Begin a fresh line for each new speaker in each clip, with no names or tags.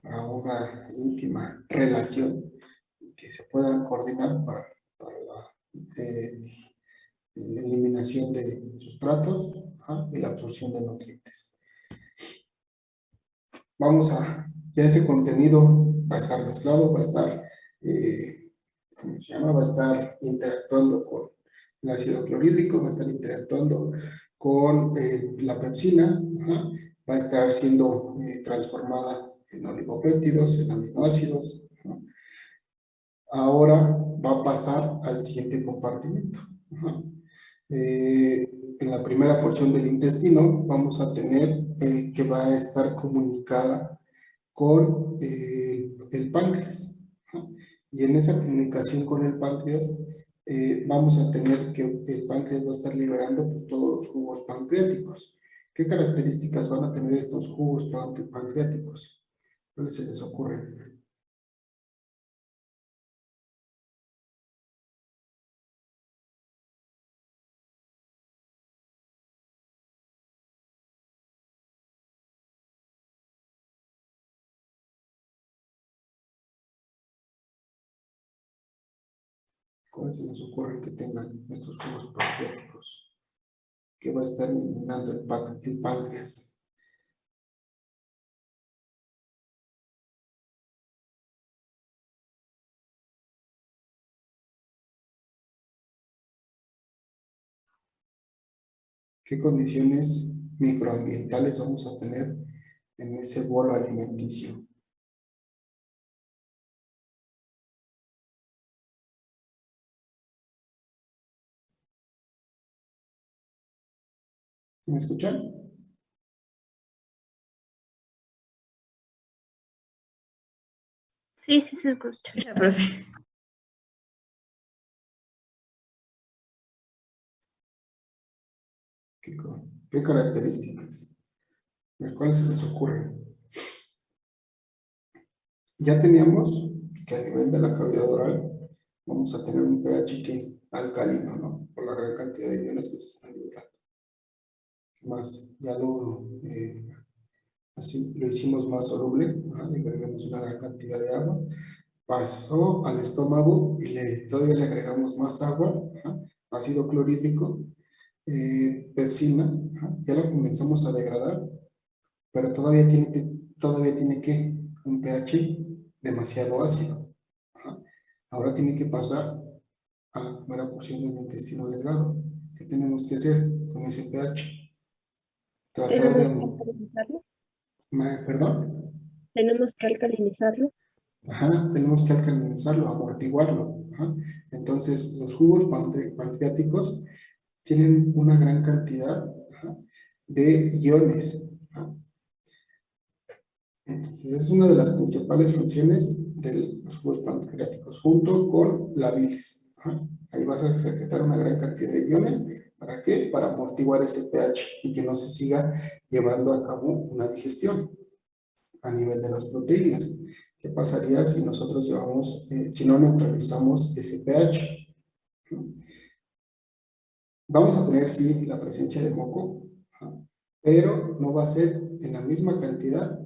para una íntima relación, que se puedan coordinar para la eliminación de sustratos y la absorción de nutrientes. Ya ese contenido va a estar mezclado, va a estar, ¿cómo se llama? Va a estar interactuando con el ácido clorhídrico, va a estar interactuando con la pepsina, va a estar siendo transformada en oligopéptidos, en aminoácidos. Ahora va a pasar al siguiente compartimento. En la primera porción del intestino vamos a tener que va a estar comunicada con el páncreas. Y en esa comunicación con el páncreas vamos a tener que el páncreas va a estar liberando pues, todos los jugos pancreáticos. ¿Qué características van a tener estos jugos pancreáticos? ¿Cuáles se les ocurre? ¿Cuáles se les ocurre que tengan estos jugos pancreáticos? Que va a estar eliminando el páncreas. ¿Qué condiciones microambientales vamos a tener en ese bolo alimenticio? ¿Me escuchan?
Sí, sí se escucha.
Ya, profe.
¿Qué características? ¿Cuáles se les ocurren? Ya teníamos que a nivel de la cavidad oral vamos a tener un pH que alcalino, ¿no? Por la gran cantidad de iones que se están liberando. ¿Qué más? Ya así lo hicimos más soluble, le agregamos una gran cantidad de agua, pasó al estómago y todavía le agregamos más agua, ácido clorhídrico, pepsina, ya lo comenzamos a degradar, pero todavía tiene que un pH demasiado ácido. Ahora tiene que pasar a la primera porción del intestino delgado. ¿Qué tenemos que hacer con ese pH? Tratar de...
¿Tenemos que alcalinizarlo?
¿Perdón?
¿Tenemos que alcalinizarlo?
Tenemos que alcalinizarlo, amortiguarlo. Entonces, los jugos pancreáticos tienen una gran cantidad de iones. Entonces, es una de las principales funciones de los jugos pancreáticos, junto con la bilis. Ahí vas a secretar una gran cantidad de iones. ¿Para qué? Para amortiguar ese pH y que no se siga llevando a cabo una digestión a nivel de las proteínas. ¿Qué pasaría si nosotros si no neutralizamos ese pH? Vamos a tener, sí, la presencia de moco, pero no va a ser en la misma cantidad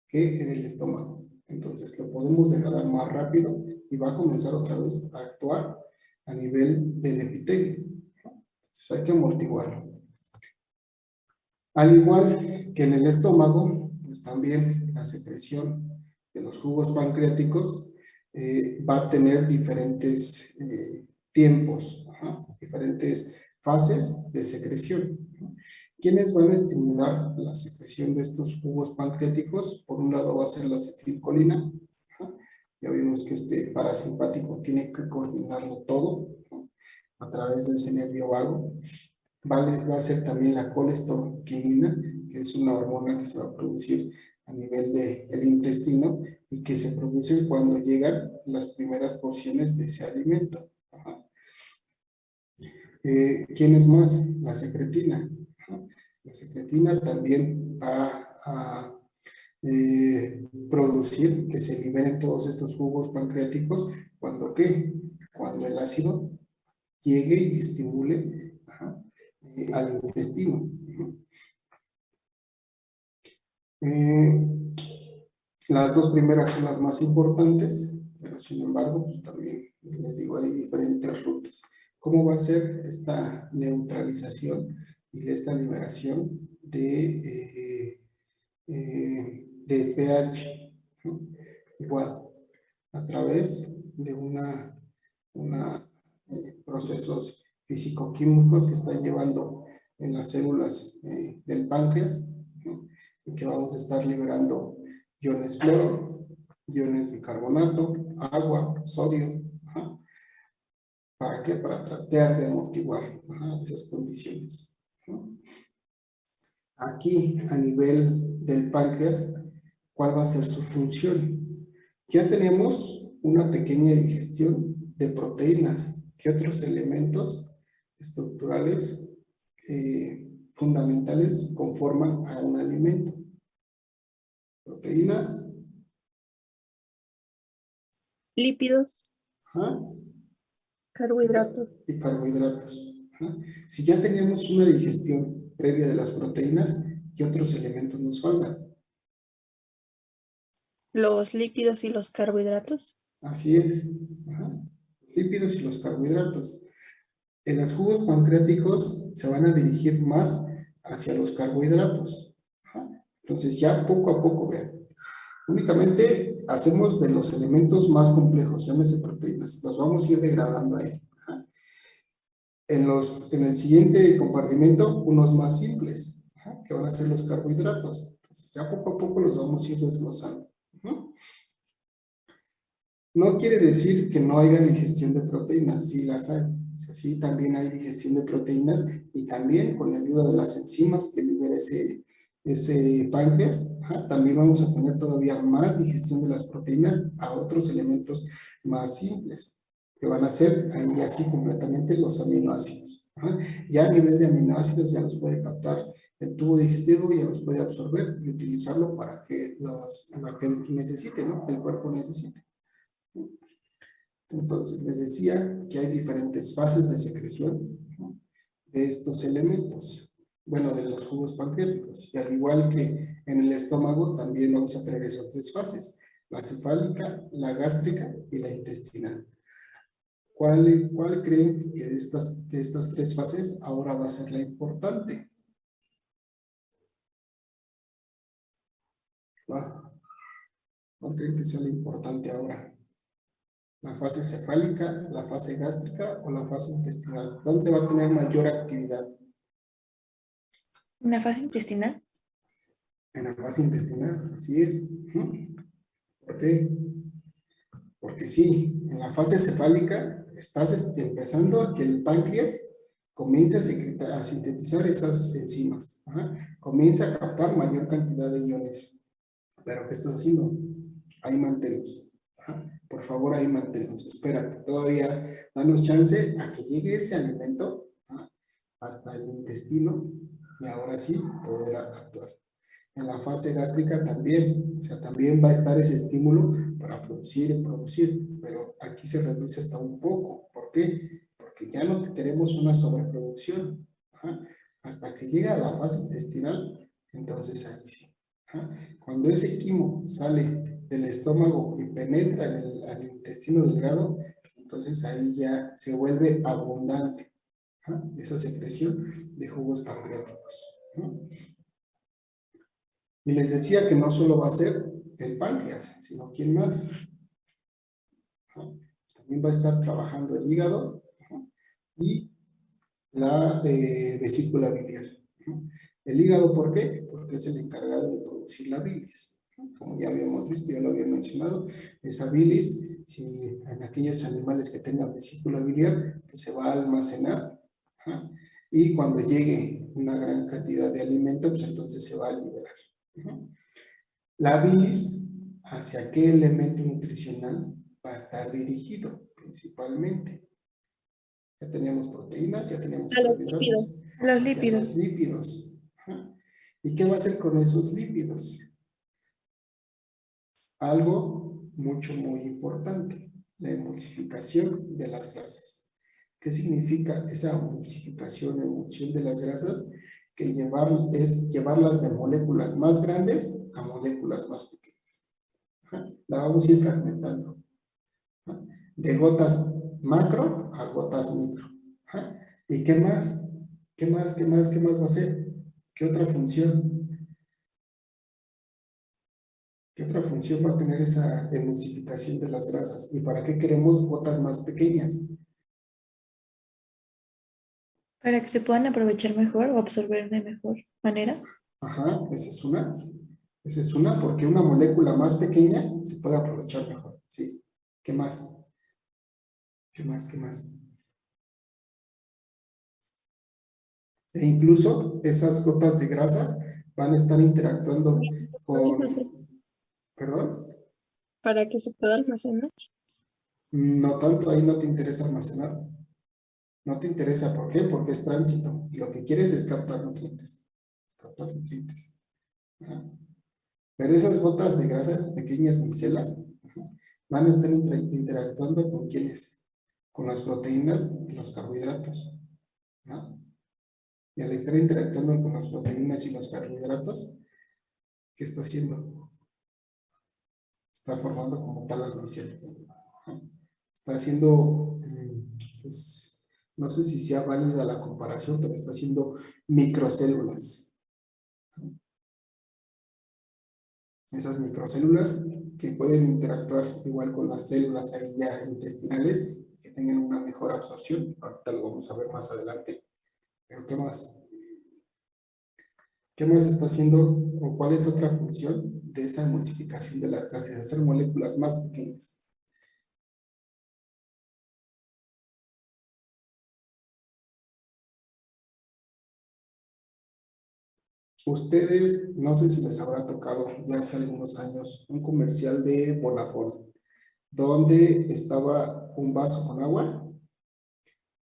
que en el estómago. Entonces lo podemos degradar más rápido y va a comenzar otra vez a actuar a nivel del epitelio. Entonces hay que amortiguarlo. Al igual que en el estómago, pues también la secreción de los jugos pancreáticos va a tener diferentes tiempos, diferentes fases de secreción. ¿Quiénes van a estimular la secreción de estos jugos pancreáticos? Por un lado va a ser la acetilcolina. Ya vimos que este parasimpático tiene que coordinarlo todo a través de ese nervio vago. Va a ser también la colesteroquinina, que es una hormona que se va a producir a nivel del intestino y que se produce cuando llegan las primeras porciones de ese alimento. ¿Quién es más? La secretina. La secretina también va a producir que se liberen todos estos jugos pancreáticos. ¿Cuándo qué? Cuando el ácido llegue y estimule al intestino. Las dos primeras son las más importantes, pero sin embargo, pues también les digo, hay diferentes rutas. ¿Cómo va a ser esta neutralización y esta liberación de pH? ¿No? Igual, a través de procesos físico-químicos que están llevando en las células del páncreas, ¿no? Y que vamos a estar liberando iones cloro, iones bicarbonato, agua, sodio. Ajá. ¿Para qué? Para tratar de amortiguar esas condiciones, ¿no? Aquí, a nivel del páncreas, ¿cuál va a ser su función? Ya tenemos una pequeña digestión de proteínas. ¿Qué otros elementos estructurales fundamentales conforman a un alimento? Proteínas,
Lípidos,
ajá,
carbohidratos,
y carbohidratos. Ajá. Si ya teníamos una digestión previa de las proteínas, ¿qué otros elementos nos faltan?
los lípidos y los carbohidratos.
Así es. Ajá. Los lípidos y los carbohidratos. En los jugos pancreáticos se van a dirigir más hacia los carbohidratos. Ajá. Entonces ya poco a poco, vean. Únicamente hacemos de los elementos más complejos, llámese proteínas, los vamos a ir degradando ahí. Ajá. En el siguiente compartimento, unos más simples, ajá, que van a ser los carbohidratos. Entonces ya poco a poco los vamos a ir desglosando. Ajá. No quiere decir que no haya digestión de proteínas, sí las hay. O sea, sí, también hay digestión de proteínas y también con la ayuda de las enzimas que libera ese páncreas, ajá, también vamos a tener todavía más digestión de las proteínas a otros elementos más simples, que van a ser ahí así completamente los aminoácidos. Ajá. Ya a nivel de aminoácidos ya los puede captar el tubo digestivo, ya los puede absorber y utilizarlo para que lo que necesite, ¿no? El cuerpo necesite. Entonces, les decía que hay diferentes fases de secreción, ¿no?, de estos elementos, bueno, de los jugos pancreáticos. Y al igual que en el estómago, también vamos a tener esas tres fases, la cefálica, la gástrica y la intestinal. ¿Cuál creen que de estas tres fases ahora va a ser la importante? ¿Cuál creen que sea la importante ahora? ¿La fase cefálica, la fase gástrica o la fase intestinal? ¿Dónde va a tener mayor actividad?
¿Una fase intestinal?
En la fase intestinal, así es. ¿Por qué? Porque sí, en la fase cefálica estás empezando a que el páncreas comience a sintetizar esas enzimas. Ajá. Comienza a captar mayor cantidad de iones. ¿Pero qué estás haciendo? Ahí manténlos. Ajá. Por favor, ahí manténlos. Espérate, todavía danos chance a que llegue ese alimento, ajá, hasta el intestino y ahora sí poder actuar. En la fase gástrica también, o sea, también va a estar ese estímulo para producir y producir, pero aquí se reduce hasta un poco. ¿Por qué? Porque ya no queremos una sobreproducción. Ajá. Hasta que llega a la fase intestinal, entonces ahí sí. Ajá. Cuando ese quimo sale del estómago y penetra al intestino delgado, entonces ahí ya se vuelve abundante, ajá, esa secreción de jugos pancreáticos, ¿no? Y les decía que no solo va a ser el páncreas, sino quién más. Ajá. También va a estar trabajando el hígado, ajá, y la vesícula biliar. Ajá. El hígado, ¿por qué? Porque es el encargado de producir la bilis. Como ya habíamos visto, ya lo había mencionado, esa bilis, si en aquellos animales que tengan vesícula biliar, pues se va a almacenar, ajá, y cuando llegue una gran cantidad de alimento, pues entonces se va a liberar. Ajá. La bilis, ¿hacia qué elemento nutricional va a estar dirigido principalmente? Ya teníamos proteínas, ya teníamos
A los lípidos.
carbohidratos.
Los
Hacia
lípidos.
los lípidos. Ajá. ¿Y qué va a hacer con esos lípidos? Algo muy importante, la emulsificación de las grasas. ¿Qué significa esa emulsificación, emulsión de las grasas? Que es llevarlas de moléculas más grandes a moléculas más pequeñas. la vamos a ir fragmentando. Ajá. De gotas macro a gotas micro. Ajá. ¿Y qué más? ¿Qué más? ¿Qué más? ¿Qué más va a ser? ¿Qué otra función? ¿Qué otra función va a tener esa emulsificación de las grasas? ¿Y para qué queremos gotas más pequeñas?
Para que se puedan aprovechar mejor o absorber de mejor manera.
Ajá, esa es una. Esa es una, porque una molécula más pequeña se puede aprovechar mejor. Sí. ¿Qué más? ¿Qué más? ¿Qué más? E incluso esas gotas de grasa van a estar interactuando con, perdón,
Para que se pueda almacenar.
no tanto, ahí no te interesa almacenar. No te interesa, ¿por qué? Porque es tránsito. Y lo que quieres es captar nutrientes. Captar nutrientes. Ajá. Pero esas gotas de grasas, pequeñas micelas, ajá, van a estar interactuando con quiénes, con las proteínas y los carbohidratos. ¿No? Y al estar interactuando con las proteínas y los carbohidratos, ¿qué está haciendo? Está formando como tal las micelas. Ajá. Está haciendo, pues, no sé si sea válida la comparación, pero está haciendo microcélulas. Esas microcélulas que pueden interactuar igual con las células ahí ya intestinales, que tengan una mejor absorción. Ahorita lo vamos a ver más adelante. Pero ¿qué más? ¿Qué más está haciendo o cuál es otra función de esa emulsificación de las grasas? Hacer moléculas más pequeñas. Ustedes, no sé si les habrá tocado ya hace algunos años un comercial de Bonafont, donde estaba un vaso con agua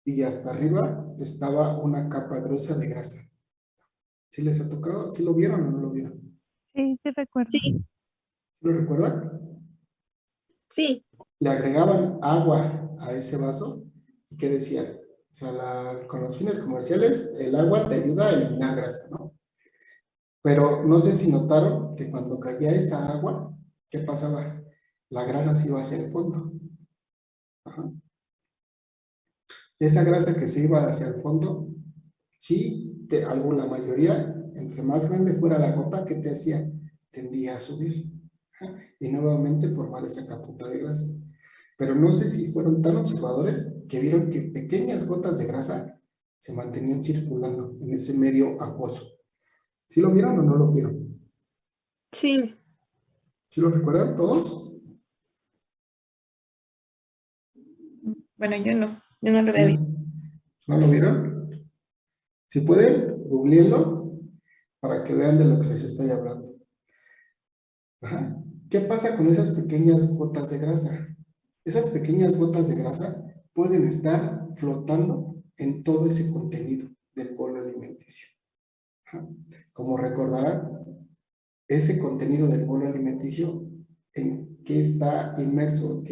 y hasta arriba estaba una capa gruesa de grasa. ¿Sí les ha tocado? ¿Sí lo vieron o no lo vieron?
Sí, sí recuerdo.
Sí,
¿Sí lo recuerdan?
sí,
Le agregaban agua a ese vaso y ¿qué decían? O sea, con los fines comerciales, el agua te ayuda a eliminar grasa, ¿no? Pero no sé si notaron que cuando caía esa agua, ¿qué pasaba? La grasa se iba hacia el fondo. Ajá. Esa grasa que se iba hacia el fondo, sí, la mayoría, entre más grande fuera la gota, ¿qué te hacía? Tendía a subir. Ajá. Y nuevamente formar esa capota de grasa. Pero no sé si fueron tan observadores que vieron que pequeñas gotas de grasa se mantenían circulando en ese medio acuoso. ¿Sí lo vieron o no lo vieron?
sí,
¿Sí lo recuerdan todos?
Bueno, yo no lo había visto.
¿No lo vieron? Si pueden, googleenlo para que vean de lo que les estoy hablando. Ajá. ¿Qué pasa con esas pequeñas gotas de grasa? Esas pequeñas gotas de grasa pueden estar flotando en todo ese contenido del bolo alimenticio. Ajá. Como recordarán, ese contenido del bolo alimenticio, ¿en qué está inmerso?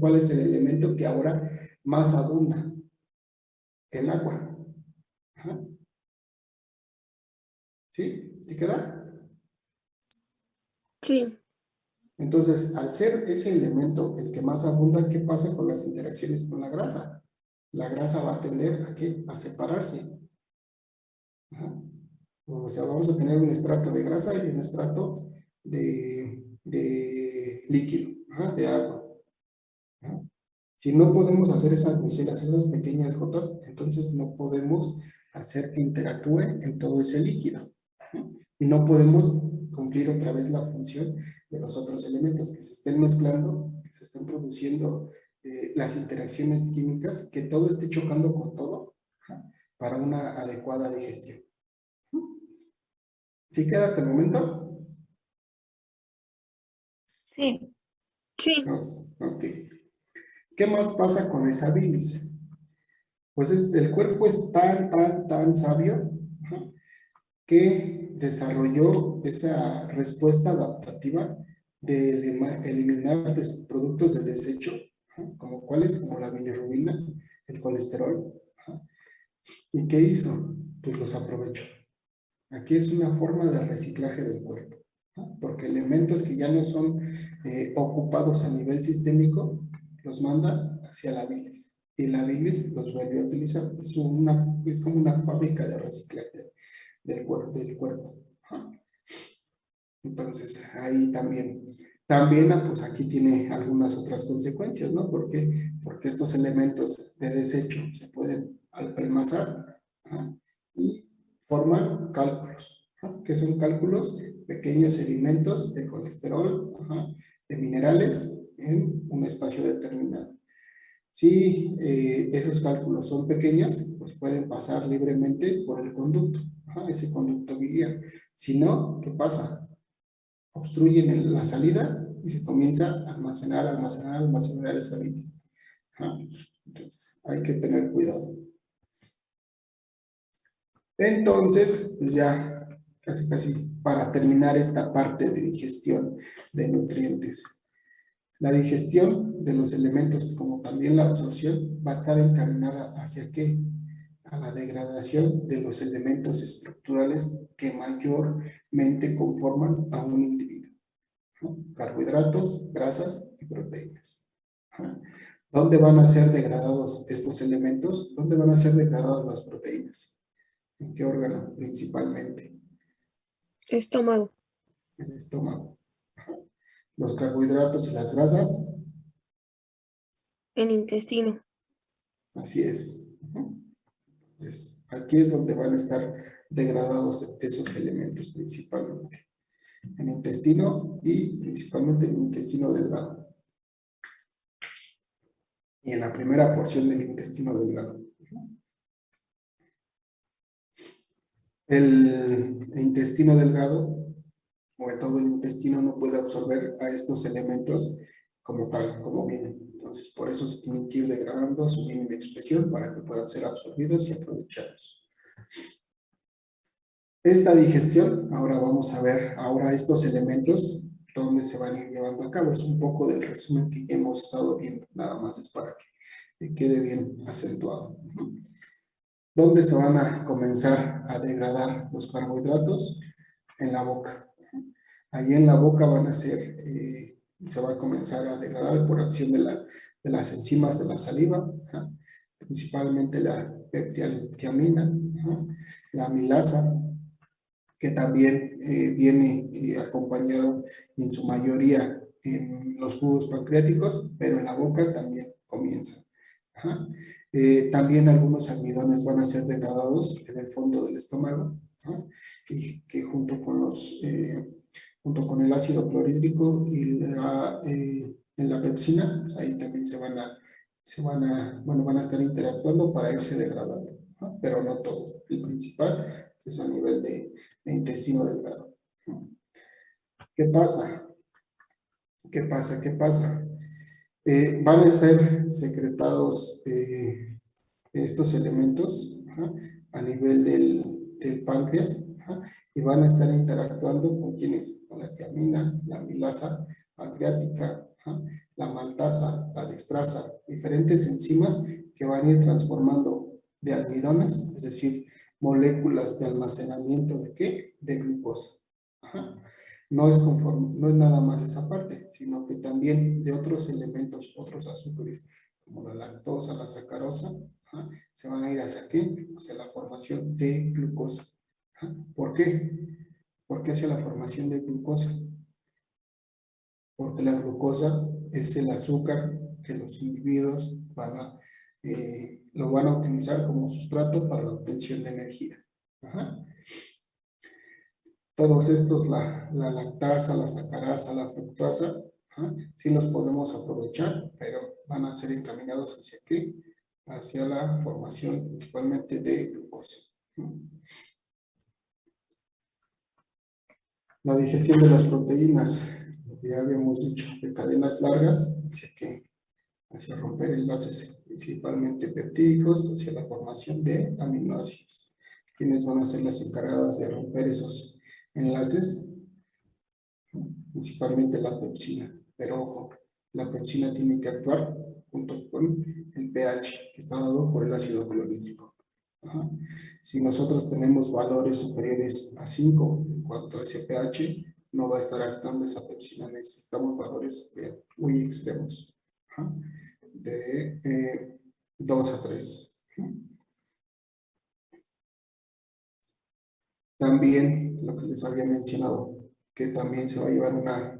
¿Cuál es el elemento que ahora más abunda? El agua. Ajá. ¿Sí? ¿Te queda?
sí,
Entonces, al ser ese elemento el que más abunda, ¿qué pasa con las interacciones con la grasa? La grasa va a tender a ¿qué? A separarse. Ajá. O sea, vamos a tener un estrato de grasa y un estrato de líquido, ajá, de agua. Ajá. Si no podemos hacer esas micelas, esas pequeñas gotas, entonces no podemos hacer que interactúe en todo ese líquido. ¿No? Y no podemos cumplir otra vez la función de los otros elementos, que se estén mezclando, que se estén produciendo las interacciones químicas, que todo esté chocando con todo, ¿ja? Para una adecuada digestión. ¿Sí queda hasta el momento?
Sí,
sí,
No, ok. ¿Qué más pasa con esa bilis? Pues el cuerpo es tan sabio, ¿ja? Que desarrolló esa respuesta adaptativa de eliminar productos de desecho, ¿no? Como cuáles, como la bilirrubina, el colesterol. ¿No? ¿Y qué hizo? Pues los aprovechó. Aquí es una forma de reciclaje del cuerpo. ¿no? Porque elementos que ya no son ocupados a nivel sistémico, los manda hacia la bilis. Y la bilis los vuelve a utilizar. Es como una fábrica de reciclaje del cuerpo. Ajá. Entonces, ahí también, pues aquí tiene algunas otras consecuencias, ¿no? Porque estos elementos de desecho se pueden almacénar, ¿ah? Y forman cálculos, ¿ah? Que son cálculos, pequeños sedimentos de colesterol, ¿ah? De minerales en un espacio determinado. Si esos cálculos son pequeños, pues pueden pasar libremente por el conducto, ¿ah? Ese conducto biliar. Si no, ¿qué pasa? Obstruyen la salida y se comienza a almacenar esa bilis. Entonces, hay que tener cuidado. Entonces, pues ya casi para terminar esta parte de digestión de nutrientes. La digestión de los elementos, como también la absorción, va a estar encaminada hacia ¿qué? A la degradación de los elementos estructurales que mayormente conforman a un individuo, ¿no? Carbohidratos, grasas y proteínas. ¿Dónde van a ser degradados estos elementos? ¿Dónde van a ser degradadas las proteínas? ¿En qué órgano principalmente?
Estómago.
En el estómago. Los carbohidratos y las grasas.
En intestino.
Así es. Entonces, aquí es donde van a estar degradados esos elementos principalmente. En el intestino y principalmente en el intestino delgado. Y en la primera porción del intestino delgado. El intestino delgado o todo el intestino no puede absorber a estos elementos como tal, como vienen. Entonces, por eso se tienen que ir degradando a su mínima expresión para que puedan ser absorbidos y aprovechados. Esta digestión, ahora vamos a ver ahora estos elementos, dónde se van a ir llevando a cabo. Es un poco del resumen que ya hemos estado viendo, nada más es para que quede bien acentuado. ¿Dónde se van a comenzar a degradar los carbohidratos? En la boca. Ahí en la boca van a ser, se va a comenzar a degradar por acción de las enzimas de la saliva, principalmente la peptiamina, la amilasa, que también viene acompañado en su mayoría en los jugos pancreáticos, pero en la boca también comienza. También algunos almidones van a ser degradados en el fondo del estómago, y que junto con el ácido clorhídrico y la pepsina, pues ahí también van a estar interactuando para irse degradando, ¿no? Pero no todos. El principal es a nivel de intestino delgado. ¿Qué pasa? ¿Qué pasa? Van a ser secretados estos elementos a nivel del páncreas y van a estar interactuando con quienes, con la tiamina, la amilasa pancreática, la maltasa, la dextrasa, diferentes enzimas que van a ir transformando de almidones, es decir, moléculas de almacenamiento de ¿qué? De glucosa. No es nada más esa parte, sino que también de otros elementos, otros azúcares, como la lactosa, la sacarosa, se van a ir hacia ¿qué? Hacia la formación de glucosa. ¿Por qué? ¿Por qué hacia la formación de glucosa? Porque la glucosa es el azúcar que los individuos lo van a utilizar como sustrato para la obtención de energía. Todos estos, la lactasa, la sacarasa, la fructosa, sí los podemos aprovechar, pero van a ser encaminados hacia ¿qué? Hacia la formación principalmente de glucosa. La digestión de las proteínas, lo que ya habíamos dicho, de cadenas largas, hacia ¿qué? Hacia romper enlaces principalmente peptídicos, hacia la formación de aminoácidos. ¿Quiénes van a ser las encargadas de romper esos enlaces? Principalmente la pepsina, pero ojo, la pepsina tiene que actuar junto con el pH que está dado por el ácido clorhídrico. Si nosotros tenemos valores superiores a 5 en cuanto a ese pH, no va a estar actuando esa pepsina. Necesitamos valores muy extremos, ajá, de 2 a 3. También lo que les había mencionado, que también se va a llevar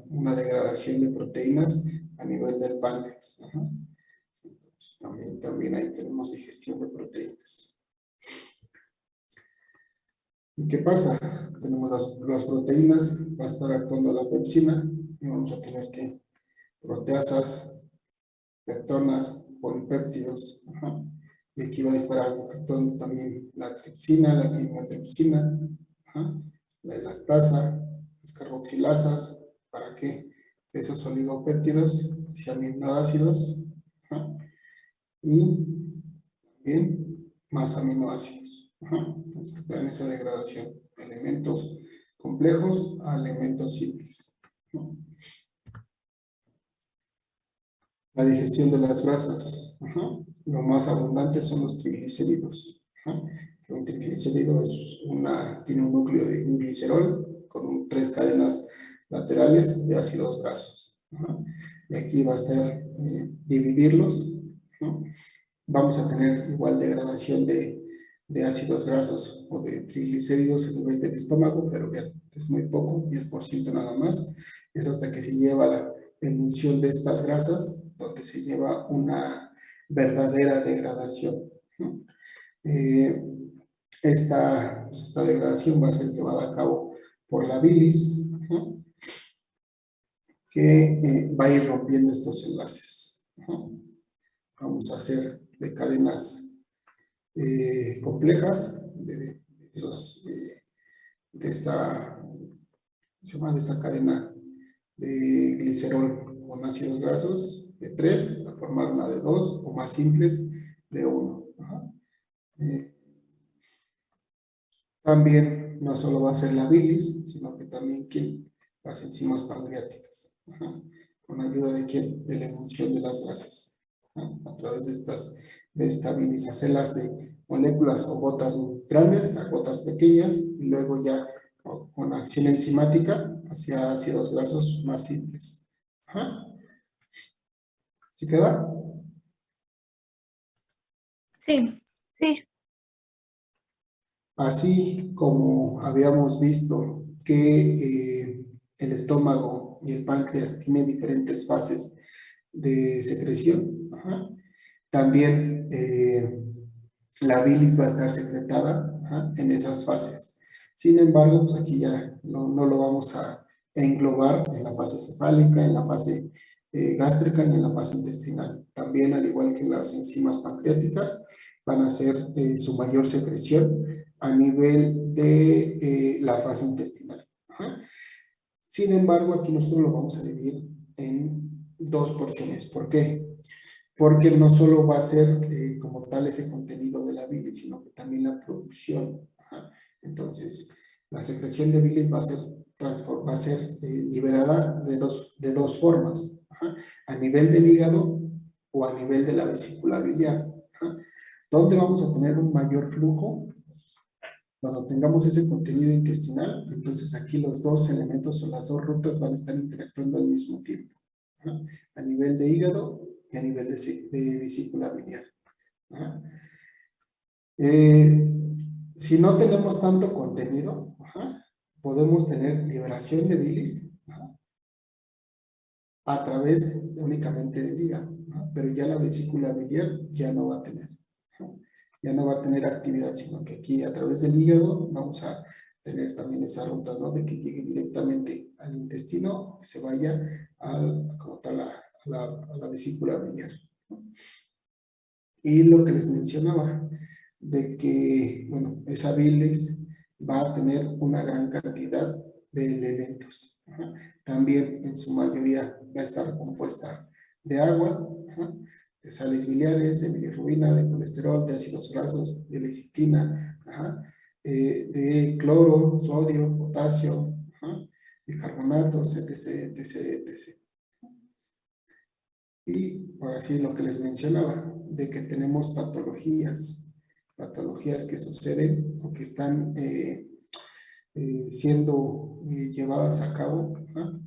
una degradación de proteínas a nivel del páncreas. Ajá. Entonces, también ahí tenemos digestión de proteínas. ¿Y qué pasa? Tenemos las proteínas, va a estar actuando la pepsina y vamos a tener que proteasas, peptonas, polipéptidos. Ajá. Y aquí va a estar actuando también la tripsina, la quimiotripsina, ajá, la elastasa, las carboxilasas. ¿Para qué? Esos oligopéptidos y aminoácidos, ajá, y también más aminoácidos. Ajá. Entonces, vean esa degradación de elementos complejos a elementos simples, ¿no? La digestión de las grasas. Ajá. Lo más abundante son los triglicéridos. Ajá. Un triglicérido tiene un núcleo de un glicerol con 3 cadenas laterales de ácidos grasos. Ajá. Y aquí va a ser dividirlos, ¿no? Vamos a tener igual degradación de ácidos grasos o de triglicéridos a nivel del estómago, pero bien, es muy poco, 10% nada más. Es hasta que se lleva la emulsión de estas grasas, donde se lleva una verdadera degradación, ¿no? Esta degradación va a ser llevada a cabo por la bilis, ¿no? Que va a ir rompiendo estos enlaces, ¿no? Vamos a hacer de cadenas complejas de esa cadena de glicerol con ácidos grasos de 3 a formar una de 2 o más simples de 1. También no solo va a ser la bilis, sino que también las enzimas pancreáticas. Ajá. ¿Con ayuda de quién? De la emulsión de las grasas. Ajá. A través de esta bilis, hacerlas de moléculas o gotas grandes a gotas pequeñas y luego ya con acción enzimática hacia ácidos grasos más simples. Ajá. ¿Sí queda?
Sí,
Sí,
Así como habíamos visto que el estómago y el páncreas tienen diferentes fases de secreción, ajá, también la bilis va a estar secretada, ajá, en esas fases. Sin embargo, pues aquí ya no lo vamos a englobar en la fase cefálica, en la fase gástrica y en la fase intestinal. También, al igual que las enzimas pancreáticas, van a hacer su mayor secreción a nivel de la fase intestinal. Ajá. Sin embargo, aquí nosotros lo vamos a dividir en 2 porciones. ¿Por qué? Porque no solo va a ser como tal ese contenido de la bilis, sino que también la producción. Ajá. Entonces, la secreción de bilis va a ser liberada de dos formas. Ajá. A nivel del hígado o a nivel de la vesícula biliar. Ajá. ¿Dónde vamos a tener un mayor flujo? Cuando tengamos ese contenido intestinal, entonces aquí los dos elementos o las dos rutas van a estar interactuando al mismo tiempo, ¿no? A nivel de hígado y a nivel de vesícula biliar. ¿No? Si no tenemos tanto contenido, podemos tener liberación de bilis a través únicamente del hígado, ¿no? Pero ya la vesícula biliar ya no va a tener, ¿no? Ya no va a tener actividad, sino que aquí a través del hígado vamos a tener también esa ruta, ¿no? De que llegue directamente al intestino, que se vaya como tal a la vesícula biliar, ¿no? Y lo que les mencionaba, de que, bueno, esa bilis va a tener una gran cantidad de elementos. Ajá. También en su mayoría va a estar compuesta de agua, ajá, de sales biliares, de bilirrubina, de colesterol, de ácidos grasos, de lecitina, ajá, de cloro, sodio, potasio, ajá, bicarbonatos, etc, etc, etc. Y ahora sí, lo que les mencionaba, de que tenemos patologías que suceden o que están siendo llevadas a cabo, ¿ah?,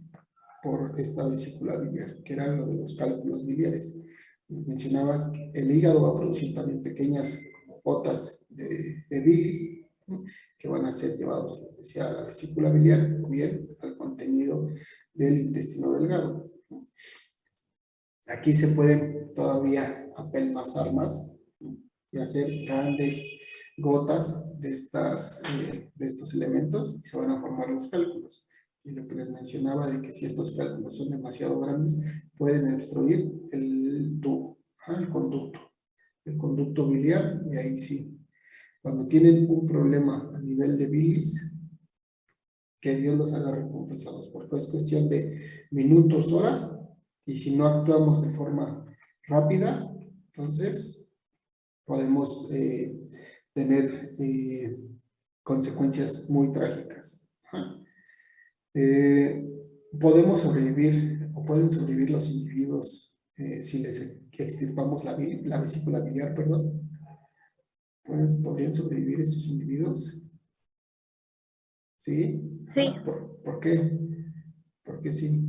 por esta vesícula biliar, que era lo de los cálculos biliares. Les mencionaba que el hígado va a producir también pequeñas gotas de bilis, ¿no?, que van a ser llevados, les decía, a la vesícula biliar o bien al contenido del intestino delgado. Aquí se pueden todavía apelmazar más, ¿no?, y hacer grandes gotas de estos elementos y se van a formar los cálculos. Y lo que les mencionaba de que si estos cálculos son demasiado grandes, pueden obstruir el tubo, el conducto biliar, y ahí sí, cuando tienen un problema a nivel de bilis, que Dios los haga recompensados, porque es cuestión de minutos, horas, y si no actuamos de forma rápida, entonces podemos tener consecuencias muy trágicas. Ajá. Podemos sobrevivir, o pueden sobrevivir los individuos si les extirpamos la vesícula biliar, perdón. ¿Podrían sobrevivir esos individuos? ¿Sí?
Sí,
Ajá. ¿Por qué? Porque sí.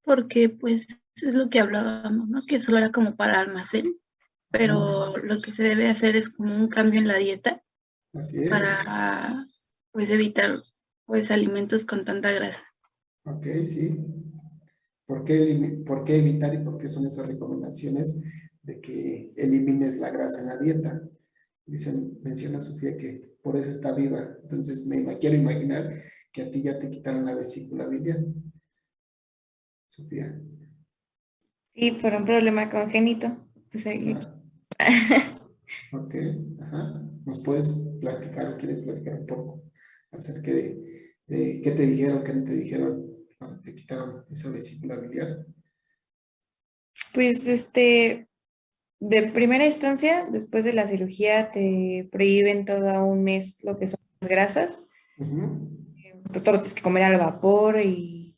porque pues es lo que hablábamos, ¿no? Que solo era como para almacén,
Ajá.
pero lo que se debe hacer es como un cambio en la dieta
Así es.
para pues evitar pues alimentos con tanta grasa.
Ok, sí. ¿Por qué evitar y por qué son esas recomendaciones de que elimines la grasa en la dieta? Menciona Sofía que por eso está viva. Entonces quiero imaginar que a ti ya te quitaron la vesícula biliar, Sofía.
Sí, por un problema congénito. Pues ahí.
Ah, ok, ajá. ¿Nos puedes platicar o quieres platicar un poco acerca de qué te dijeron, qué no te dijeron cuando te quitaron esa vesícula biliar?
Pues de primera instancia, después de la cirugía, te prohíben todo un mes lo que son las grasas.
Ujú,
Todo lo tienes que comer al vapor y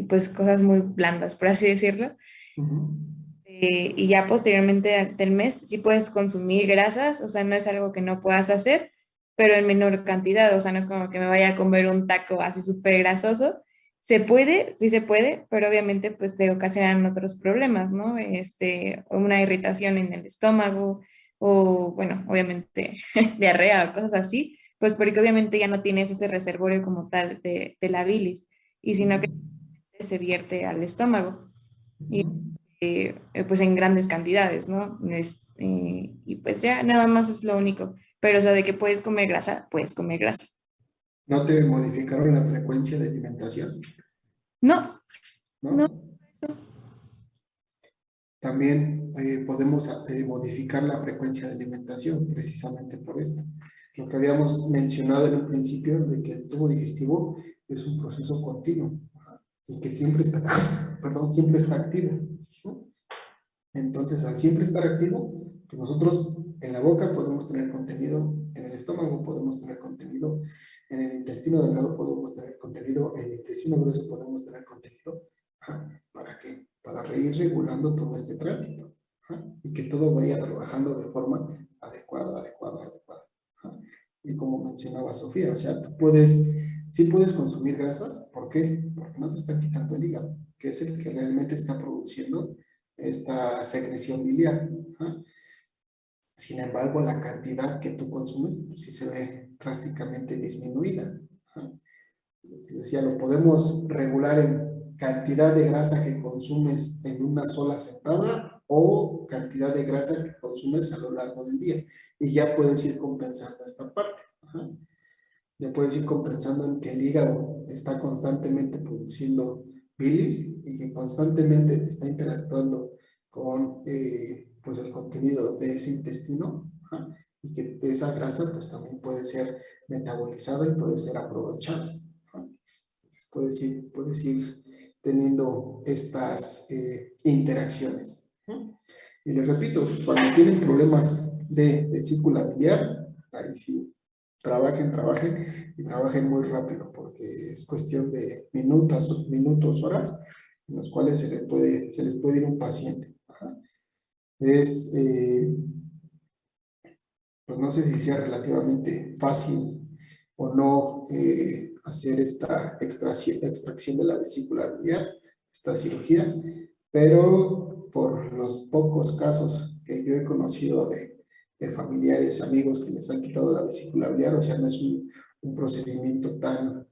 pues cosas muy blandas, por así decirlo.
ujú,
Y ya posteriormente del mes sí puedes consumir grasas, o sea, no es algo que no puedas hacer, pero en menor cantidad, o sea, no es como que me vaya a comer un taco así súper grasoso. Se puede, sí se puede, pero obviamente pues te ocasionan otros problemas, ¿no? Una irritación en el estómago o, bueno, obviamente diarrea o cosas así, pues porque obviamente ya no tienes ese reservorio como tal de la bilis, y sino que
ujú,
se vierte al estómago
ujú.
pues en grandes cantidades, ¿no? Y pues ya, nada más es lo único. Pero, o sea, de que puedes comer grasa, puedes comer grasa.
¿No te modificaron la frecuencia de alimentación?
No, no.
¿No? También podemos modificar la frecuencia de alimentación precisamente por esto. Lo que habíamos mencionado en un principio de que el tubo digestivo es un proceso continuo, ajá, y que siempre está, perdón, siempre está activo, ¿no? Entonces, al siempre estar activo, pues nosotros en la boca podemos tener contenido, en el estómago podemos tener contenido, en el intestino delgado podemos tener contenido, en el intestino grueso podemos tener contenido. Ajá. ¿Para qué? Para ir regulando todo este tránsito. Ajá. Y que todo vaya trabajando de forma adecuada. Ajá. Y como mencionaba Sofía, o sea, sí puedes consumir grasas. ¿Por qué? Porque no te está quitando el hígado, que es el que realmente está produciendo esta secreción biliar. Ajá. Sin embargo, la cantidad que tú consumes, pues sí se ve drásticamente disminuida. Ajá. Les decía, lo podemos regular en cantidad de grasa que consumes en una sola sentada o cantidad de grasa que consumes a lo largo del día. Y ya puedes ir compensando esta parte. Ajá. Ya puedes ir compensando en que el hígado está constantemente produciendo bilis y que constantemente está interactuando con pues el contenido de ese intestino. Ajá, y que esa grasa pues también puede ser metabolizada y puede ser aprovechada. Ajá. Entonces puedes ir teniendo estas interacciones. Ajá. Y les repito, cuando tienen problemas de vesícula biliar, ahí sí, trabajen y trabajen muy rápido porque es cuestión de minutos, horas en los cuales se les puede ir un paciente. Ajá. Es pues no sé si sea relativamente fácil o no hacer esta extracción de la vesícula biliar, esta cirugía, pero por los pocos casos que yo he conocido de familiares, amigos que les han quitado la vesícula biliar, o sea, no es un procedimiento tan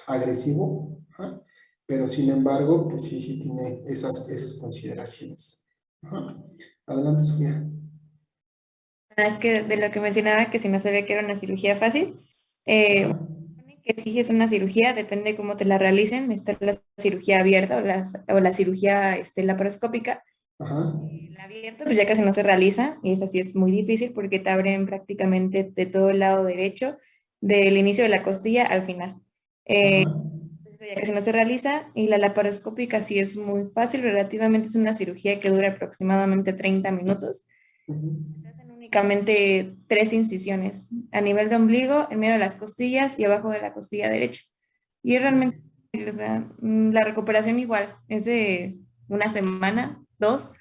agresivo, ¿ah? Pero sin embargo, pues sí tiene esas consideraciones. Ajá. Adelante, Sofía.
Es que de lo que mencionaba, que si no sabía que era una cirugía fácil,
Ajá.
que sí es una cirugía, depende de cómo te la realicen. Está la cirugía abierta o la cirugía laparoscópica.
Ajá.
La abierta, pues ya casi no se realiza, y esa sí es muy difícil porque te abren prácticamente de todo el lado derecho, del inicio de la costilla al final.
Ajá.
Ya casi no se realiza, y la laparoscópica sí es muy fácil, relativamente es una cirugía que dura aproximadamente 30 minutos.
Ujú.
Se hacen únicamente 3 incisiones, a nivel de ombligo, en medio de las costillas y abajo de la costilla derecha. Y es
Ok.
realmente, o sea, la recuperación igual, es de una semana, 2.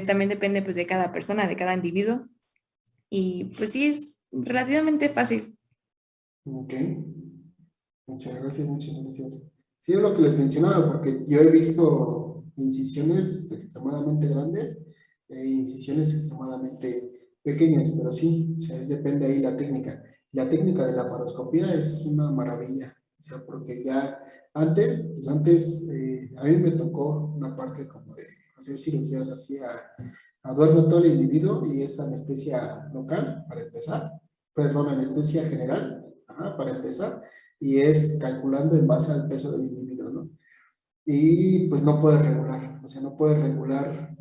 También depende pues de cada persona, de cada individuo. Y pues sí, es relativamente fácil.
Ok. Muchas gracias, muchas gracias. Sí, es lo que les mencionaba, porque yo he visto incisiones extremadamente grandes e incisiones extremadamente pequeñas, pero sí, o sea, depende ahí la técnica. La técnica de la paroscopía es una maravilla, o sea, porque ya antes a mí me tocó una parte como de hacer cirugías así a duerme todo el individuo y es anestesia local, para empezar, perdón, anestesia general, ajá, para empezar y es calculando en base al peso del individuo, ¿no? Y pues no puedes regular, o sea, no puedes regular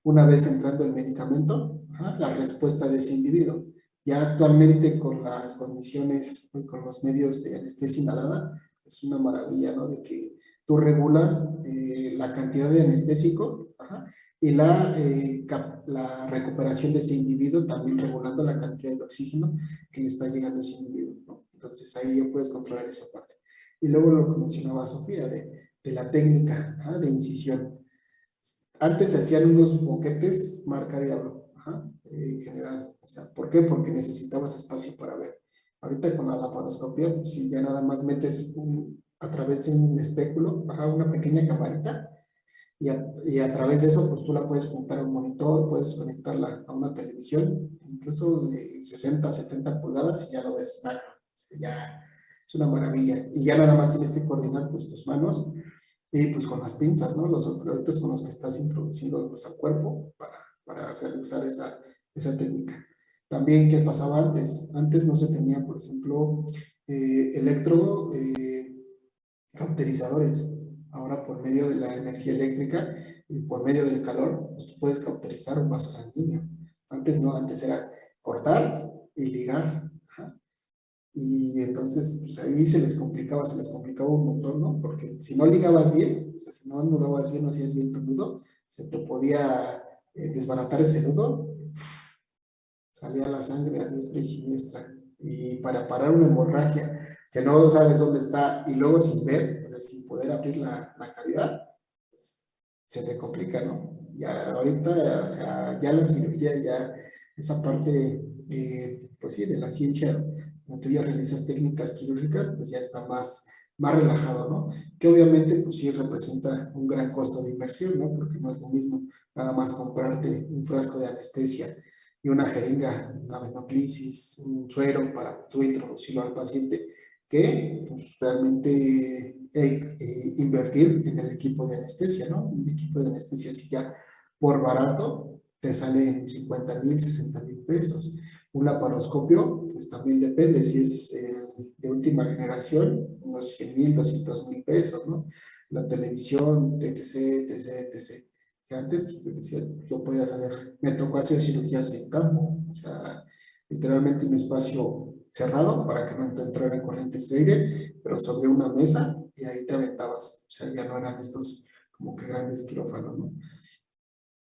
una vez entrando el medicamento, ajá, la respuesta de ese individuo. Ya actualmente con las condiciones, con los medios de anestesia inhalada, es una maravilla, ¿no? De que tú regulas la cantidad de anestésico, ajá, y la recuperación de ese individuo, también regulando la cantidad de oxígeno que le está llegando a ese individuo, ¿no? Entonces ahí ya puedes controlar esa parte. Y luego lo que mencionaba Sofía, de la técnica, ajá, de incisión. Antes se hacían unos boquetes marca Diablo, ajá, en general. O sea, ¿por qué? Porque necesitabas espacio para ver. Ahorita con la laparoscopia, pues, si ya nada más metes a través de un espéculo, ajá, una pequeña camarita, y a través de eso, pues tú la puedes conectar a un monitor, puedes conectarla a una televisión, incluso de 60, 70 pulgadas, y ya lo ves macro. O sea, ya es una maravilla. Y ya nada más tienes que coordinar pues tus manos y pues con las pinzas, ¿no? Los objetos con los que estás introduciendo pues, al cuerpo para realizar esa técnica. También, ¿qué pasaba antes? Antes no se tenía, por ejemplo, electro cauterizadores. Ahora por medio de la energía eléctrica y por medio del calor, pues tú puedes cauterizar un vaso sanguíneo. Antes no, antes era cortar y ligar. Ajá. Y entonces pues ahí se les complicaba un montón, ¿no? Porque si no ligabas bien, o sea, si no anudabas bien o hacías bien tu nudo, se te podía desbaratar ese nudo, salía la sangre a diestra y siniestra. Y para parar una hemorragia que no sabes dónde está y luego sin ver, o sea, sin poder abrir la cavidad, pues, se te complica, ¿no? Ya ahorita, o sea, ya la cirugía, ya esa parte, pues sí, de la ciencia, donde tú ya realizas técnicas quirúrgicas, pues ya está más relajado, ¿no? Que obviamente, pues sí representa un gran costo de inversión, ¿no? Porque no es lo mismo nada más comprarte un frasco de anestesia y una jeringa, una venoclisis, un suero para tú introducirlo al paciente, que pues, realmente invertir en el equipo de anestesia, ¿no? Un equipo de anestesia si ya por barato te sale en 50,000, 60,000 pesos. Un laparoscopio, pues también depende, si es de última generación, unos 100,000, 200,000 pesos, ¿no? La televisión, etc, etc, etc que antes pues, te decía, lo podías hacer. Me tocó hacer cirugías en campo, o sea, literalmente un espacio cerrado para que no te entrara corrientes de aire, pero sobre una mesa y ahí te aventabas. O sea, ya no eran estos como que grandes quirófanos, ¿no?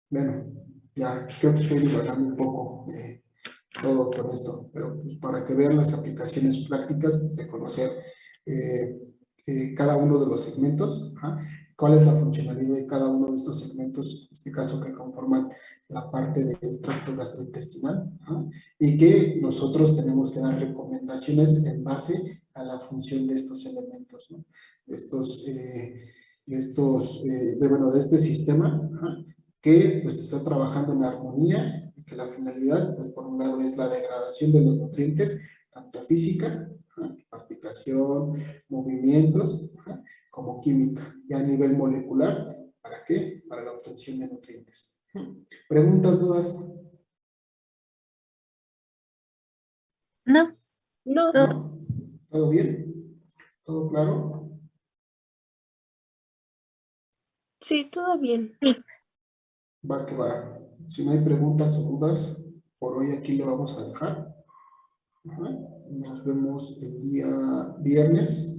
Bueno, ya creo que estoy divagando un poco todo con esto, pero pues para que vean las aplicaciones prácticas de conocer eh, cada uno de los segmentos, ajá, cuál es la funcionalidad de cada uno de estos segmentos, en este caso que conforman la parte del tracto gastrointestinal, ajá, y que nosotros tenemos que dar recomendaciones en base a la función de estos elementos, ¿no? De este sistema, ajá, que pues está trabajando en armonía y que la finalidad, pues, por un lado es la degradación de los nutrientes, tanto física, ajá, masticación, movimientos, ajá, como química, y a nivel molecular, ¿para qué? Para la obtención de nutrientes. ¿Preguntas, dudas?
No,
No,
todo,
¿No? ¿Todo bien? ¿Todo claro?
sí, todo bien.
sí.
Va que va. Si no hay preguntas o dudas, por hoy aquí le vamos a dejar. Ajá. Nos vemos el día viernes